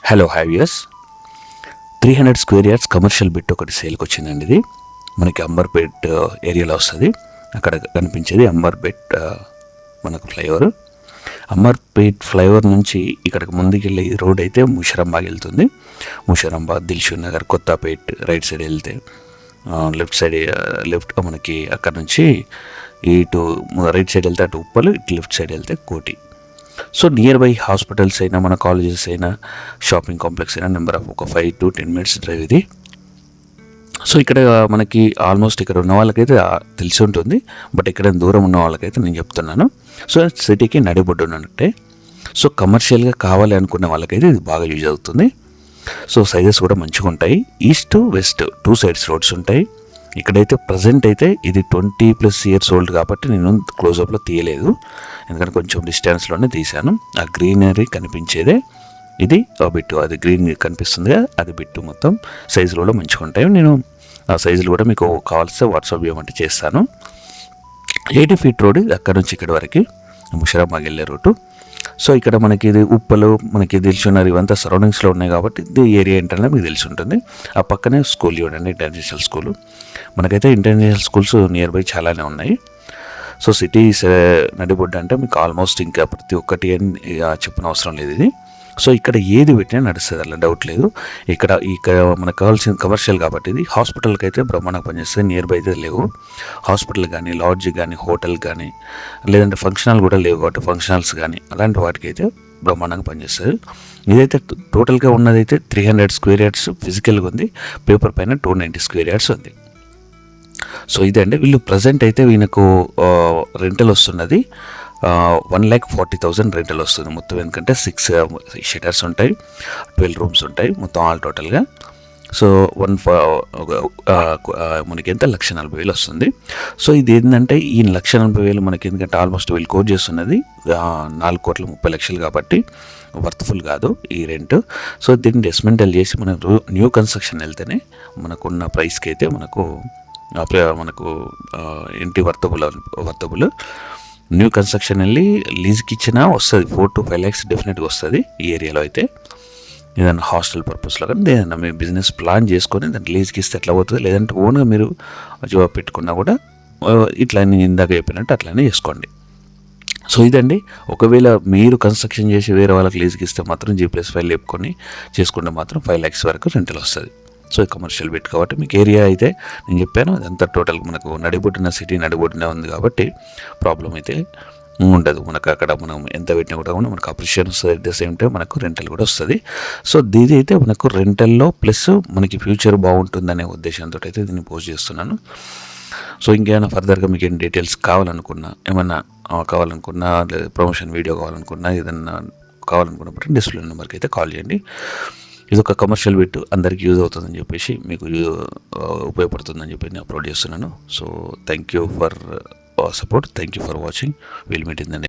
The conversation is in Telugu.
Hello viewers 300 square yards commercial bit ఒకటి సేల్కి వచ్చిందండి. ఇది మనకి అంబర్పేట్ ఏరియాలో వస్తుంది. అక్కడ కనిపించేది అంబర్పేట్ మనకు ఫ్లైఓవర్. అంబర్పేట్ ఫ్లైఓవర్ నుంచి ఇక్కడికి ముందుకెళ్ళే రోడ్ అయితే ముషిరాబాద్ వెళ్తుంది. ముషిరాబాద్, దిల్షుక్ నగర్, కొత్తపేట్ రైట్ సైడ్ వెళ్తే లెఫ్ట్ మనకి అక్కడ నుంచి ఇటు రైట్ సైడ్ వెళ్తే అటు ఉప్పలు, ఇటు లెఫ్ట్ సైడ్ వెళ్తే కోటి. సో నియర్ బై హాస్పిటల్స్ అయినా, మన కాలేజెస్ అయినా, షాపింగ్ కాంప్లెక్స్ అయినా నెంబర్ ఆఫ్ ఒక 5 to 10 minutes డ్రైవ్ ఇది. సో ఇక్కడ మనకి ఆల్మోస్ట్ ఇక్కడ ఉన్న వాళ్ళకైతే తెలిసి ఉంటుంది, బట్ ఇక్కడ దూరం ఉన్న వాళ్ళకైతే నేను చెప్తున్నాను. సో సిటీకి నడిబొడ్డు ఉన్నట్టే. సో కమర్షియల్గా కావాలి అనుకున్న వాళ్ళకైతే ఇది బాగా యూజ్ అవుతుంది. సో సైజెస్ కూడా మంచిగా ఉంటాయి. ఈస్ట్ వెస్ట్ 2 sides రోడ్స్ ఉంటాయి. ఇక్కడైతే ప్రజెంట్ అయితే ఇది 20+ years ఓల్డ్ కాబట్టి నేను క్లోజప్లో తీయలేదు, ఎందుకంటే కొంచెం డిస్టెన్స్లోనే తీశాను. ఆ గ్రీనరీ కనిపించేదే ఇది బిట్టు, అది గ్రీన్ కనిపిస్తుంది కదా, అది బిట్టు. మొత్తం సైజులు కూడా మంచిగా ఉంటాయి. నేను ఆ సైజులు కూడా మీకు కావాల్సి వాట్సాప్ చేయమంటే చేస్తాను. 80 feet రోడ్ అక్కడ నుంచి ఇక్కడ వరకు ముషిరాబాద్ వెళ్ళే రూటు. సో ఇక్కడ మనకి ఇది ఉప్పలు, మనకి దిల్షుక్ ఇవంతా సరౌండింగ్స్లో ఉన్నాయి కాబట్టి ఇది ఏరియా ఏంటంటే మీకు తెలిసి ఉంటుంది. ఆ పక్కనే స్కూల్ చూడండి, ఇంటర్నేషనల్ స్కూల్. మనకైతే ఇంటర్నేషనల్ స్కూల్స్ నియర్ బై చాలానే ఉన్నాయి. సో సిటీ నడిబొడ్డు అంటే మీకు ఆల్మోస్ట్ ఇంకా ప్రతి ఒక్కటి చెప్పిన అవసరం లేదు ఇది. సో ఇక్కడ ఏది పెట్టినా నడుస్తుంది, అలా డౌట్ లేదు. ఇక్కడ మనకు కావాల్సిన కమర్షియల్ కాబట్టి ఇది హాస్పిటల్కి అయితే బ్రహ్మాండంగా పనిచేస్తుంది. నియర్ బై అయితే లేవు హాస్పిటల్ కానీ, లాడ్జ్ కానీ, హోటల్ కానీ, లేదంటే ఫంక్షనల్ కూడా లేవు కాబట్టి ఫంక్షనల్స్ కానీ అలాంటి వాటికి అయితే బ్రహ్మాండంగా పనిచేస్తుంది. ఇదైతే టోటల్గా ఉన్నదైతే 300 square yards ఫిజికల్గా ఉంది, పేపర్ పైన 290 square yards ఉంది. సో ఇదండి. వీళ్ళు ప్రజెంట్ అయితే వీళ్ళకు రెంటల్ వస్తున్నది 1,40,000 రెంటల్ వస్తుంది మొత్తం. ఎందుకంటే 6 shutters ఉంటాయి, 12 rooms ఉంటాయి మొత్తం ఆల్ టోటల్గా. సో మనకి ఎంత 1,40,000 వస్తుంది. సో ఇది ఏంటంటే ఈ 1,40,000 మనకి, ఎందుకంటే ఆల్మోస్ట్ వీళ్ళు కోట్ చేస్తున్నది 4,30,00,000 కాబట్టి వర్త్ఫుల్ కాదు ఈ రెంట్. సో దీన్ని డిస్మెంటల్ చేసి మనకు న్యూ కన్స్ట్రక్షన్ వెళ్తేనే మనకున్న ప్రైస్కి అయితే మనకు ఇంటి వర్తబుల్. న్యూ కన్స్ట్రక్షన్ వెళ్ళి లీజ్కి ఇచ్చినా వస్తుంది, 4 to 5 lakhs డెఫినెట్గా వస్తుంది ఈ ఏరియాలో అయితే. ఏదైనా హాస్టల్ పర్పస్లో కానీ ఏదైనా మీ బిజినెస్ ప్లాన్ చేసుకొని దాన్ని లీజ్కి ఇస్తే ఎట్లా పోతుంది, లేదంటే ఓన్గా మీరు పెట్టుకున్నా కూడా ఇట్లా నేను ఇందాక చెప్పినట్టు అట్లానే చేసుకోండి. సో ఇదండి. ఒకవేళ మీరు కన్స్ట్రక్షన్ చేసి వేరే వాళ్ళకి లీజ్కి ఇస్తే మాత్రం G+5 లేపుకొని చేసుకుంటే మాత్రం 5 lakhs వరకు రెంటల్ వస్తుంది. సో కమర్షియల్ బిట్ కాబట్టి మీకు ఏరియా అయితే నేను చెప్పాను అదంతా టోటల్ మనకు నడిబొడ్డున, సిటీ నడిబొడ్డున ఉంది కాబట్టి ప్రాబ్లం అయితే ఉండదు. మనకు అక్కడ మనం ఎంత పెట్టినా కూడా మనకు అప్రిషియేషన్ వస్తుంది, అట్ ద సేమ్ టైం మనకు రెంటల్ కూడా వస్తుంది. సో దీని అయితే మనకు రెంటల్లో ప్లస్ మనకి ఫ్యూచర్ బాగుంటుందనే ఉద్దేశంతో అయితే దీన్ని పోస్ట్ చేస్తున్నాను. సో ఇంకేమైనా ఫర్దర్గా మీకు ఏం డీటెయిల్స్ కావాలనుకున్నా, ఏమన్నా కావాలనుకున్నా, లేదా ప్రమోషన్ వీడియో కావాలనుకున్నా, ఏదన్నా కావాలనుకున్నప్పుడు డిస్ప్లే నెంబర్కి అయితే కాల్ చేయండి. ఇది ఒక కమర్షియల్ బిట్, అందరికీ యూజ్ అవుతుందని చెప్పేసి, మీకు ఉపయోగపడుతుందని చెప్పి నేను అప్లోడ్ చేస్తున్నాను. So thank you for support, thank you for watching. Will meet in the next